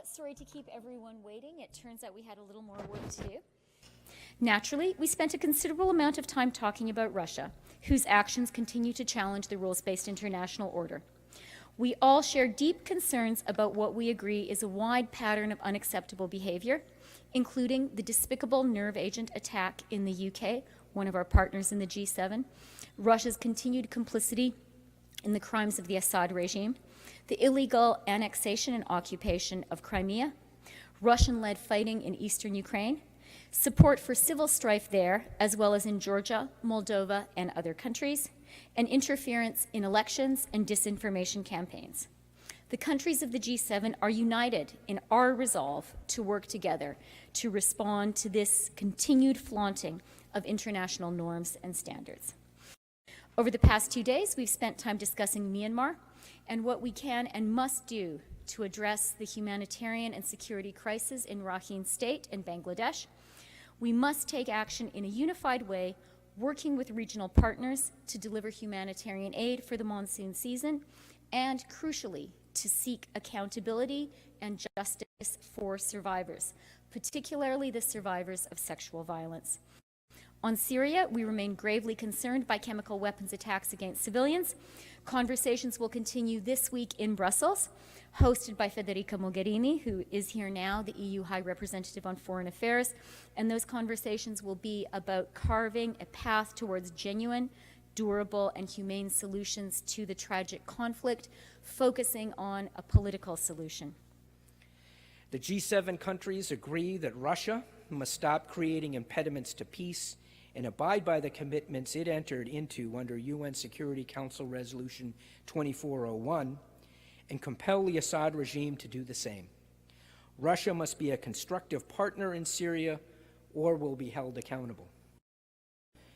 Sorry to keep everyone waiting. It turns out we had a little more work to do. Naturally, we spent a considerable amount of time talking about Russia, whose actions continue to challenge the rules-based international order. We all share deep concerns about what we agree is a wide pattern of unacceptable behavior, including the despicable nerve agent attack in the UK, one of our partners in the G7, Russia's continued complicity in the crimes of the Assad regime, the illegal annexation and occupation of Crimea, Russian-led fighting in eastern Ukraine, support for civil strife there, as well as in Georgia, Moldova, and other countries, and interference in elections and disinformation campaigns. The countries of the G7 are united in our resolve to work together to respond to this continued flaunting of international norms and standards. Over the past 2 days, we've spent time discussing Myanmar and what we can and must do to address the humanitarian and security crisis in Rakhine State and Bangladesh. We must take action in a unified way, working with regional partners to deliver humanitarian aid for the monsoon season, and crucially, to seek accountability and justice for survivors, particularly the survivors of sexual violence. On Syria, we remain gravely concerned by chemical weapons attacks against civilians. Conversations will continue this week in Brussels, hosted by Federica Mogherini, who is here now, the EU High Representative on Foreign Affairs, and those conversations will be about carving a path towards genuine, durable, and humane solutions to the tragic conflict, focusing on a political solution. The G7 countries agree that Russia must stop creating impediments to peace and abide by the commitments it entered into under UN Security Council Resolution 2401 and compel the Assad regime to do the same. Russia must be a constructive partner in Syria or will be held accountable.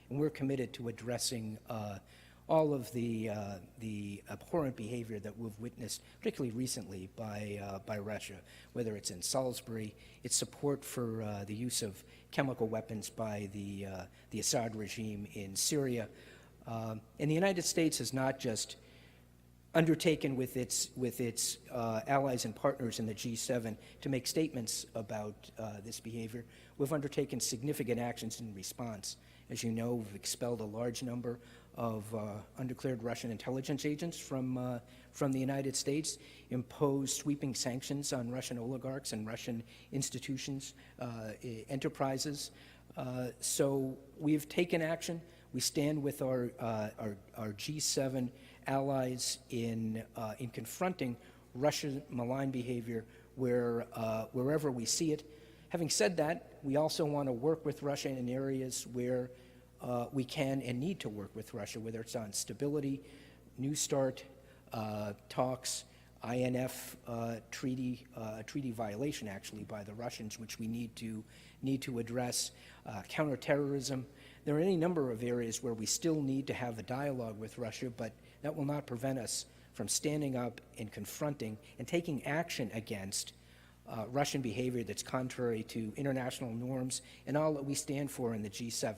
And we're committed to addressing all of the abhorrent behavior that we've witnessed, particularly recently by Russia, whether it's in Salisbury, its support for the use of chemical weapons by the Assad regime in Syria. And the United States has not just undertaken with its allies and partners in the G7 to make statements about this behavior. We've undertaken significant actions in response. As you know, we've expelled a large number of undeclared Russian intelligence agents from the United States, imposed sweeping sanctions on Russian oligarchs and Russian institutions, enterprises. So we've taken action. We stand with our G7 allies in confronting Russian malign behavior wherever we see it. Having said that, we also want to work with Russia in areas where we can and need to work with Russia, whether it's on stability, New START talks, INF treaty violation actually by the Russians, which we need to address, counterterrorism. There are any number of areas where we still need to have a dialogue with Russia, but that will not prevent us from standing up and confronting and taking action against Russian behavior that's contrary to international norms and all that we stand for in the G7.